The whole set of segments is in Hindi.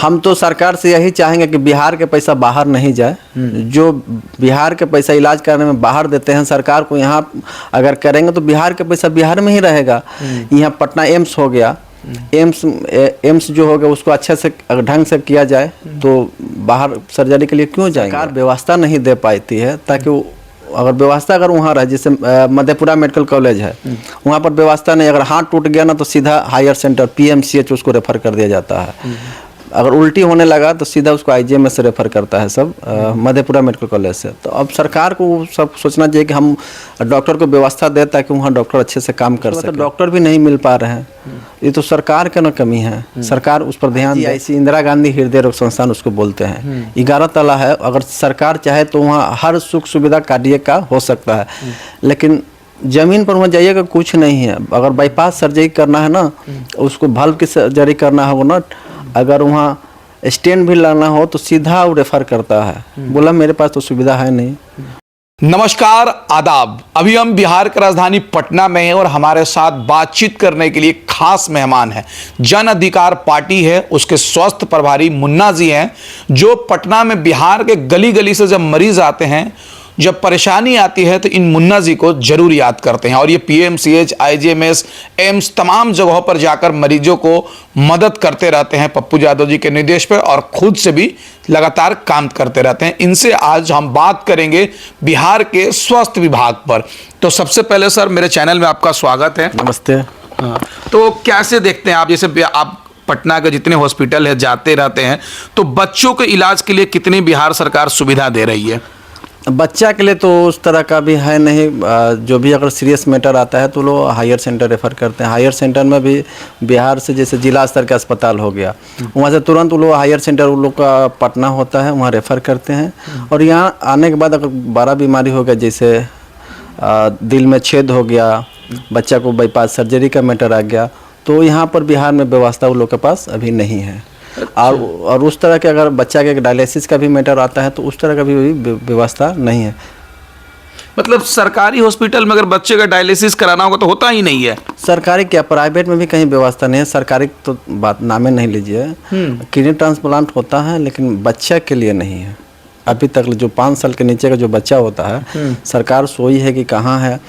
हम तो सरकार से यही चाहेंगे कि बिहार के पैसा बाहर नहीं जाए। जो बिहार के पैसा इलाज करने में बाहर देते हैं सरकार को, यहाँ अगर करेंगे तो बिहार के पैसा बिहार में ही रहेगा। यहाँ पटना एम्स हो गया, एम्स जो हो गया उसको अच्छे से ढंग से किया जाए तो बाहर सर्जरी के लिए क्यों जाएंगे। सरकार व्यवस्था नहीं दे पाती है, ताकि अगर व्यवस्था अगर वहाँ रहे, जैसे मधेपुरा मेडिकल कॉलेज है, वहाँ पर व्यवस्था नहीं। अगर हाथ टूट गया ना तो सीधा हायर सेंटर PMCH उसको रेफर कर दिया जाता है। अगर उल्टी होने लगा तो सीधा उसको IGMS से रेफर करता है सब मधेपुरा मेडिकल कॉलेज से। तो अब सरकार को सब सोचना चाहिए कि हम डॉक्टर को व्यवस्था दें ताकि वहाँ डॉक्टर अच्छे से काम कर सके। डॉक्टर भी नहीं मिल पा रहे हैं, ये तो सरकार का ना कमी है। सरकार उस पर ध्यान दे। ऐसी इंदिरा गांधी हृदय रोग संस्थान उसको बोलते हैं, 11 तला है। अगर सरकार चाहे तो वहाँ हर सुख सुविधा कार्डियक का हो सकता है, लेकिन जमीन पर वहाँ जाइएगा कुछ नहीं है। अगर बाईपास सर्जरी करना है ना, उसको वाल्व की सर्जरी करना हो ना, अगर वहाँ स्टेंट भी लाना हो तो सीधा वो रेफर करता है। बोला मेरे पास तो सुविधा है नहीं। नमस्कार, आदाब। अभी हम बिहार की राजधानी पटना में हैं और हमारे साथ बातचीत करने के लिए खास मेहमान हैं। जन अधिकार पार्टी है, उसके स्वास्थ्य प्रभारी मुन्ना जी हैं, जो पटना में बिहार के गली गली से जब मरीज आते हैं, जब परेशानी आती है तो इन मुन्ना जी को जरूर याद करते हैं। और ये PMCH, IGMS, एम्स तमाम जगहों पर जाकर मरीजों को मदद करते रहते हैं पप्पू यादव जी के निर्देश पर, और खुद से भी लगातार काम करते रहते हैं। इनसे आज हम बात करेंगे बिहार के स्वास्थ्य विभाग पर। तो सबसे पहले सर, मेरे चैनल में आपका स्वागत है। नमस्ते। हाँ, तो कैसे देखते हैं आप, जैसे आप पटना के जितने हॉस्पिटल है जाते रहते हैं, तो बच्चों के इलाज के लिए कितनी बिहार सरकार सुविधा दे रही है? बच्चा के लिए तो उस तरह का भी है नहीं। जो भी अगर सीरियस मैटर आता है तो लोग हायर सेंटर रेफ़र करते हैं। हायर सेंटर में भी बिहार से जैसे जिला स्तर का अस्पताल हो गया, वहाँ से तुरंत वो लोग हायर सेंटर वो लोग का पटना होता है, वहाँ रेफ़र करते हैं। और यहाँ आने के बाद अगर बड़ा बीमारी हो गया, जैसे दिल में छेद हो गया, बच्चा को बाईपास सर्जरी का मैटर आ गया, तो यहाँ पर बिहार में व्यवस्था वो लोग के पास अभी नहीं है। और उस तरह के अगर बच्चा के डायलिसिस का भी मैटर आता है तो उस तरह का भी व्यवस्था नहीं है। मतलब सरकारी हॉस्पिटल में अगर बच्चे का डायलिसिस कराना होगा तो होता ही नहीं है। सरकारी क्या, प्राइवेट में भी कहीं व्यवस्था नहीं है। सरकारी तो बात नामे नहीं लीजिए, किडनी ट्रांसप्लांट होता है लेकिन बच्चा के लिए नहीं है अभी तक। जो 5 साल के नीचे का जो बच्चा होता है, सरकार सोई है कि कहाँ है।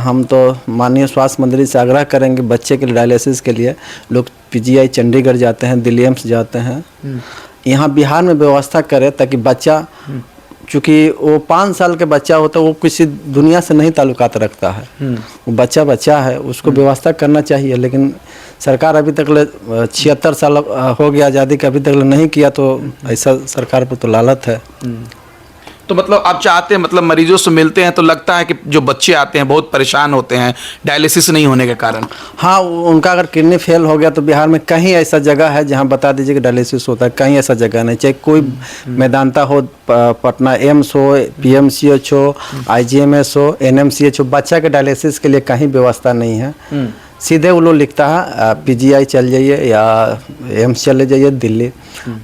हम तो माननीय स्वास्थ्य मंत्री से आग्रह करेंगे, बच्चे के डायलिसिस के लिए लोग PGI चंडीगढ़ जाते हैं, दिल्ली एम्स जाते हैं। यहाँ बिहार में व्यवस्था करे ताकि बच्चा, चूँकि वो 5 साल के बच्चा होता है, वो किसी दुनिया से नहीं ताल्लुकात रखता है। वो बच्चा है, उसको व्यवस्था करना चाहिए। लेकिन सरकार अभी तक 76 साल हो गया आज़ादी का, अभी तक नहीं किया। तो ऐसा सरकार पर तो लालच है। तो मतलब आप चाहते हैं, मतलब मरीजों से मिलते हैं तो लगता है कि जो बच्चे आते हैं बहुत परेशान होते हैं डायलिसिस नहीं होने के कारण। हाँ, उनका अगर किडनी फेल हो गया तो बिहार में कहीं ऐसा जगह है जहाँ बता दीजिए कि डायलिसिस होता है। कहीं ऐसा जगह नहीं, चाहे कोई मैदानता हो, पटना एम्स हो, PMCH हो, IGMS हो, NMCH हो, बच्चा के डायलिसिस के लिए कहीं व्यवस्था नहीं है। सीधे वो लोग लिखता है PGI चल जाइए या एम्स चले जाइए दिल्ली।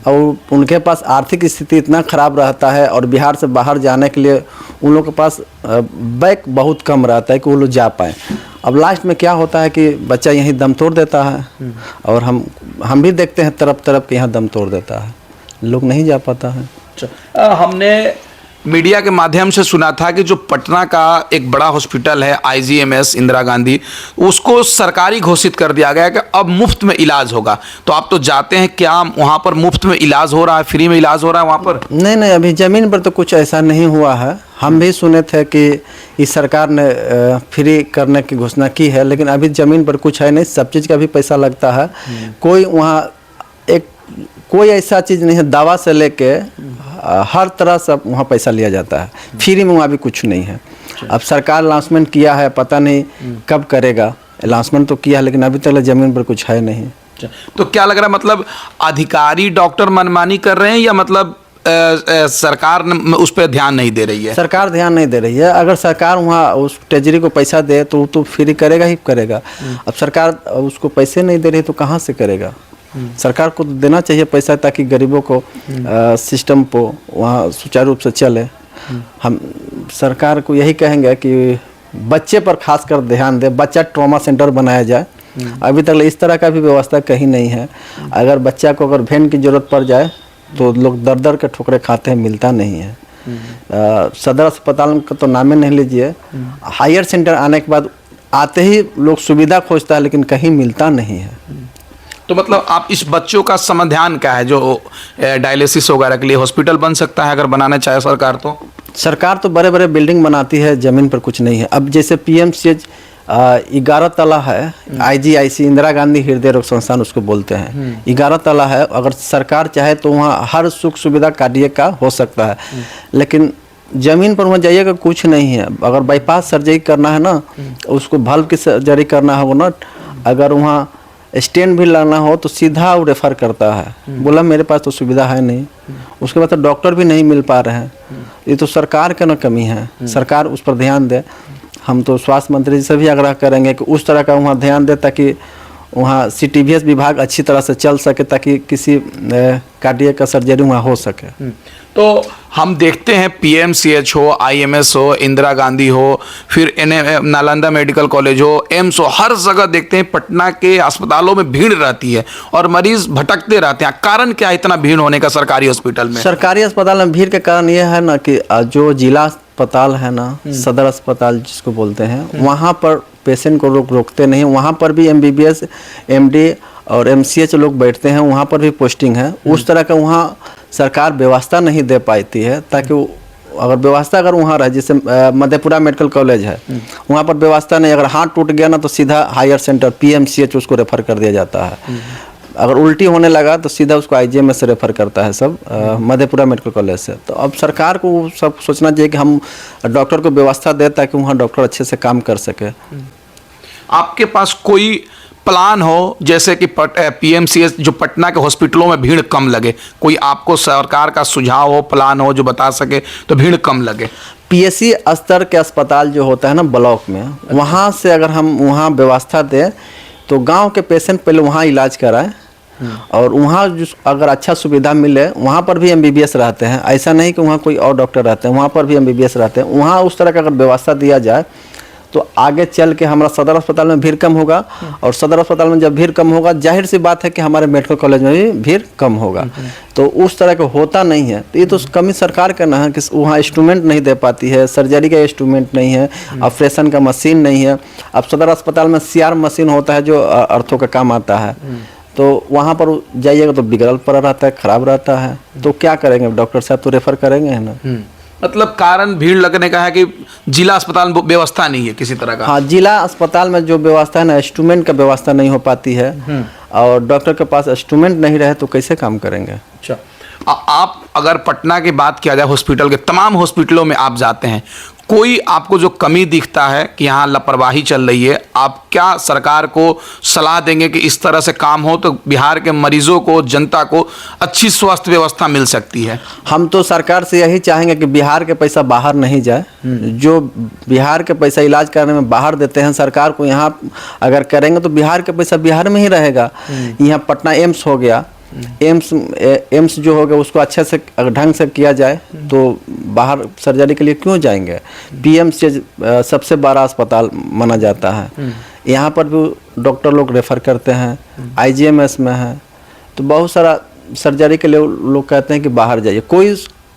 और उनके पास आर्थिक स्थिति इतना ख़राब रहता है और बिहार से बाहर जाने के लिए उन लोगों के पास बैक बहुत कम रहता है कि वो लोग जा पाएँ। अब लास्ट में क्या होता है कि बच्चा यहीं दम तोड़ देता है। और हम भी देखते हैं तरफ के यहाँ दम तोड़ देता है, लोग नहीं जा पाता है। हमने मीडिया के माध्यम से सुना था कि जो पटना का एक बड़ा हॉस्पिटल है IGMS इंदिरा गांधी, उसको सरकारी घोषित कर दिया गया कि अब मुफ्त में इलाज होगा। तो आप तो जाते हैं, क्या वहाँ पर मुफ्त में इलाज हो रहा है, फ्री में इलाज हो रहा है वहाँ पर? नहीं, अभी ज़मीन पर तो कुछ ऐसा नहीं हुआ है। हम भी सुने थे कि इस सरकार ने फ्री करने की घोषणा की है, लेकिन अभी ज़मीन पर कुछ है नहीं। सब चीज़ का भी पैसा लगता है। कोई वहाँ कोई ऐसा चीज़ नहीं है, दवा से लेके हर तरह से वहाँ पैसा लिया जाता है। फ्री में वहाँ भी कुछ नहीं है। अब सरकार अनाउंसमेंट किया है, पता नहीं कब करेगा। अनाउंसमेंट तो किया है लेकिन अभी तक ज़मीन पर कुछ है नहीं। तो क्या लग रहा है, मतलब अधिकारी डॉक्टर मनमानी कर रहे हैं या मतलब सरकार उस पर ध्यान नहीं दे रही है? सरकार ध्यान नहीं दे रही है। अगर सरकार वहाँ उस ट्रेजरी को पैसा दे तो फ्री करेगा ही करेगा। अब सरकार उसको पैसे नहीं दे रही तो कहाँ से करेगा? सरकार को तो देना चाहिए पैसा ताकि गरीबों को सिस्टम को वहाँ सुचारू रूप से चले। हम सरकार को यही कहेंगे कि बच्चे पर खासकर ध्यान दे, बच्चा ट्रॉमा सेंटर बनाया जाए। अभी तक इस तरह का भी व्यवस्था कहीं नहीं है। अगर बच्चा को अगर वैन की ज़रूरत पड़ जाए तो लोग दर दर के ठोकरे खाते हैं, मिलता नहीं है। सदर अस्पताल का तो नाम ही नहीं लीजिए, हायर सेंटर आने के बाद आते ही लोग सुविधा खोजता है लेकिन कहीं मिलता नहीं है। तो मतलब आप इस बच्चों का समाधान क्या है जो डायलिसिस वगैरह के लिए हॉस्पिटल बन सकता है अगर बनाना चाहे सरकार? तो सरकार तो बड़े बड़े बिल्डिंग बनाती है, ज़मीन पर कुछ नहीं है। अब जैसे PMCH 11 तला है, IGIC इंदिरा गांधी हृदय रोग संस्थान उसको बोलते हैं, 11 तला है। अगर सरकार चाहे तो वहाँ हर सुख सुविधा कार्डियक का हो सकता है, लेकिन ज़मीन पर वहाँ जाइएगा कुछ नहीं है। अगर बाईपास सर्जरी करना है ना, उसको valve की सर्जरी करना हो ना, अगर वहाँ स्टेंट भी लगाना हो तो सीधा वो रेफ़र करता है, बोला मेरे पास तो सुविधा है नहीं। उसके बाद तो डॉक्टर भी नहीं मिल पा रहे हैं। ये तो सरकार का ना कमी है, सरकार उस पर ध्यान दे। हम तो स्वास्थ्य मंत्री जी से भी आग्रह करेंगे कि उस तरह का वहाँ ध्यान दे ताकि वहाँ CTVS विभाग अच्छी तरह से चल सके, ताकि किसी कार्डियक का सर्जरी वहाँ हो सके। तो हम देखते हैं PMCH हो, IMS हो, इंदिरा गांधी हो, फिर नालंदा मेडिकल कॉलेज हो, एम्स हो, हर जगह देखते हैं पटना के अस्पतालों में भीड़ रहती है और मरीज भटकते रहते हैं। कारण क्या है इतना भीड़ होने का सरकारी हॉस्पिटल में? सरकारी अस्पताल में भीड़ के कारण ये है ना कि जो जिला अस्पताल है ना, सदर अस्पताल जिसको बोलते हैं, वहाँ पर पेशेंट को लोग रोकते नहीं। वहाँ पर भी MBBS MD और MCH लोग बैठते हैं, वहाँ पर भी पोस्टिंग है। उस तरह का वहाँ सरकार व्यवस्था नहीं दे पाती है, ताकि अगर व्यवस्था अगर वहाँ रहे, जैसे मधेपुरा मेडिकल कॉलेज है, वहाँ पर व्यवस्था नहीं। अगर हाथ टूट गया ना तो सीधा हायर सेंटर PMCH उसको रेफ़र कर दिया जाता है। अगर उल्टी होने लगा तो सीधा उसको IGMS से रेफ़र करता है सब, मधेपुरा मेडिकल कॉलेज से। तो अब सरकार को सब सोचना चाहिए कि हम डॉक्टर को व्यवस्था दें ताकि वहाँ डॉक्टर अच्छे से काम कर सके। आपके पास कोई प्लान हो जैसे कि PMCH जो पटना के हॉस्पिटलों में भीड़ कम लगे, कोई आपको सरकार का सुझाव हो, प्लान हो जो बता सके तो भीड़ कम लगे? PSC स्तर के अस्पताल जो होता है ना ब्लॉक में, वहाँ से अगर हम वहाँ व्यवस्था दें तो गांव के पेशेंट पहले वहाँ इलाज कराएं, और वहाँ जो अगर अच्छा सुविधा मिले, वहाँ पर भी MBBS रहते हैं। ऐसा नहीं कि वहाँ कोई और डॉक्टर रहते हैं, वहाँ पर भी MBBS रहते हैं। वहाँ उस तरह का अगर व्यवस्था दिया जाए तो आगे चल के हमारा सदर अस्पताल में भीड़ कम होगा, और सदर अस्पताल में जब भीड़ कम होगा, जाहिर सी बात है कि हमारे मेडिकल कॉलेज में भी भीड़ कम होगा। तो उस तरह का होता नहीं है। तो ये तो कमी सरकार का ना है कि वहाँ इंस्ट्रूमेंट नहीं दे पाती है, सर्जरी का इंस्ट्रूमेंट नहीं है, ऑपरेशन का मशीन नहीं है। अब सदर अस्पताल में CR मशीन होता है जो अर्थों का काम आता है, तो वहाँ पर जाइएगा तो बिगड़ल पड़ा रहता है, ख़राब रहता है। तो क्या करेंगे डॉक्टर साहब, तो रेफ़र करेंगे है ना। मतलब कारण भीड़ लगने का है कि जिला अस्पताल में व्यवस्था नहीं है किसी तरह का? हाँ, जिला अस्पताल में जो व्यवस्था है ना, इंस्ट्रूमेंट का व्यवस्था नहीं हो पाती है, और डॉक्टर के पास इंस्ट्रूमेंट नहीं रहे तो कैसे काम करेंगे। अच्छा, आप अगर पटना की बात किया जाए, हॉस्पिटल के तमाम हॉस्पिटलों में आप जाते हैं, कोई आपको जो कमी दिखता है कि यहाँ लापरवाही चल रही है, आप क्या सरकार को सलाह देंगे कि इस तरह से काम हो तो बिहार के मरीजों को, जनता को अच्छी स्वास्थ्य व्यवस्था मिल सकती है? हम तो सरकार से यही चाहेंगे कि बिहार के पैसा बाहर नहीं जाए। जो बिहार के पैसा इलाज करने में बाहर देते हैं, सरकार को यहाँ अगर करेंगे तो बिहार के पैसा बिहार में ही रहेगा। यहाँ पटना एम्स हो गया, एम्स जो हो गया उसको अच्छे से ढंग से किया जाए तो बाहर सर्जरी के लिए क्यों जाएंगे। PMCH सबसे बड़ा अस्पताल माना जाता है, यहाँ पर भी डॉक्टर लोग रेफ़र करते हैं, IGMS में है। तो बहुत सारा सर्जरी के लिए लोग कहते हैं कि बाहर जाइए, कोई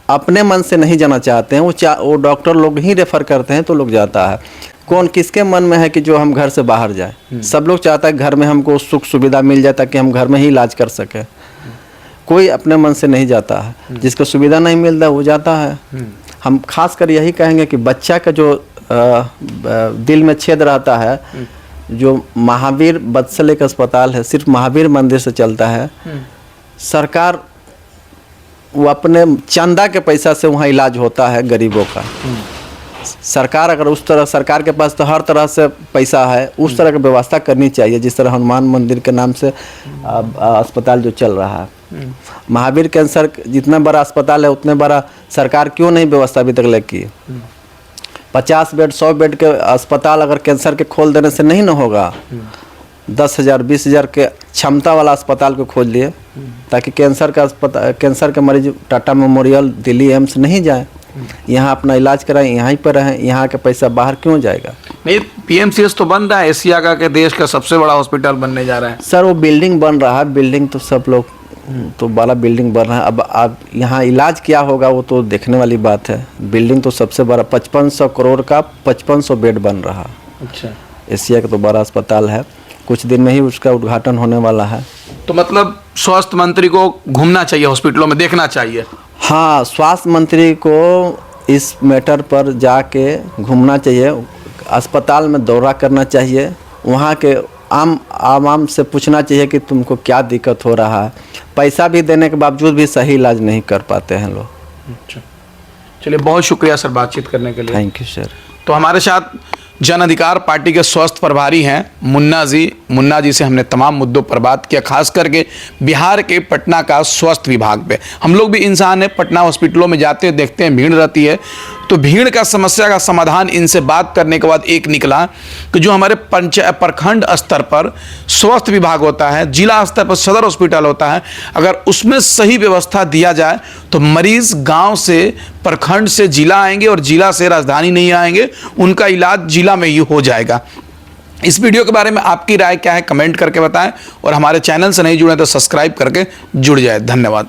अपने मन से नहीं जाना चाहते हैं, वो डॉक्टर लोग ही रेफ़र करते हैं तो लोग जाता है। कौन किसके मन में है कि जो हम घर से बाहर जाए? सब लोग चाहता है घर में हमको सुख सुविधा मिल जाए ताकि हम घर में ही इलाज कर सके। कोई अपने मन से नहीं जाता है, जिसको सुविधा नहीं मिलता वो जाता है। हम खास कर यही कहेंगे कि बच्चा का जो दिल में छेद रहता है, जो महावीर वत्सलिक अस्पताल है, सिर्फ महावीर मंदिर से चलता है। सरकार वो अपने चंदा के पैसा से वहाँ इलाज होता है गरीबों का। सरकार अगर उस तरह, सरकार के पास तो हर तरह से पैसा है, उस तरह की व्यवस्था करनी चाहिए जिस तरह हनुमान मंदिर के नाम से अस्पताल जो चल रहा है। महावीर कैंसर जितना बड़ा अस्पताल है उतने बड़ा सरकार क्यों नहीं व्यवस्था अभी तक लगी है। 50 बेड 100 बेड के अस्पताल अगर कैंसर के खोल देने से नहीं ना होगा। 10,000 20,000 के क्षमता वाला अस्पताल को खोल लिए ताकि कैंसर का अस्पताल, कैंसर के मरीज टाटा मेमोरियल, दिल्ली एम्स नहीं जाए। यहाँ अपना इलाज कराएं, यहीं पर रहें, यहाँ का पैसा बाहर क्यों जाएगा? नहीं, पीएमसीएच तो बन रहा है, एशिया का के देश का सबसे बड़ा हॉस्पिटल बनने जा रहा है। सर वो बिल्डिंग बन रहा है, बिल्डिंग तो सब लोग तो बड़ा बिल्डिंग बन रहा है। अब यहाँ इलाज क्या होगा वो तो देखने वाली बात है। बिल्डिंग तो सबसे बड़ा 5500 करोड़ का 5500 बेड बन रहा। अच्छा, एशिया का तो बड़ा अस्पताल है, कुछ दिन में ही उसका उद्घाटन होने वाला है। तो मतलब स्वास्थ्य मंत्री को घूमना चाहिए, हॉस्पिटलों में देखना चाहिए। हाँ, स्वास्थ्य मंत्री को इस मैटर पर जाके घूमना चाहिए, अस्पताल में दौरा करना चाहिए, वहाँ के आम से पूछना चाहिए कि तुमको क्या दिक्कत हो रहा है। पैसा भी देने के बावजूद भी सही इलाज नहीं कर पाते हैं लोग। अच्छा, चलिए बहुत शुक्रिया सर बातचीत करने के लिए। Thank you sir. तो हमारे साथ जन अधिकार पार्टी के स्वास्थ्य प्रभारी हैं मुन्ना जी से हमने तमाम मुद्दों पर बात किया, खास करके बिहार के पटना का स्वास्थ्य विभाग पे। हम लोग भी इंसान हैं, पटना हॉस्पिटलों में जाते हैं, देखते हैं भीड़ रहती है, तो भीड़ का समस्या का समाधान इनसे बात करने के बाद एक निकला कि जो हमारे प्रखंड स्तर पर स्वास्थ्य विभाग होता है, जिला स्तर पर सदर हॉस्पिटल होता है, अगर उसमें सही व्यवस्था दिया जाए तो मरीज गांव से प्रखंड से जिला आएंगे और जिला से राजधानी नहीं आएंगे, उनका इलाज जिला में ही हो जाएगा। इस वीडियो के बारे में आपकी राय क्या है कमेंट करके बताएं, और हमारे चैनल से नहीं जुड़े तो सब्सक्राइब करके जुड़ जाए। धन्यवाद।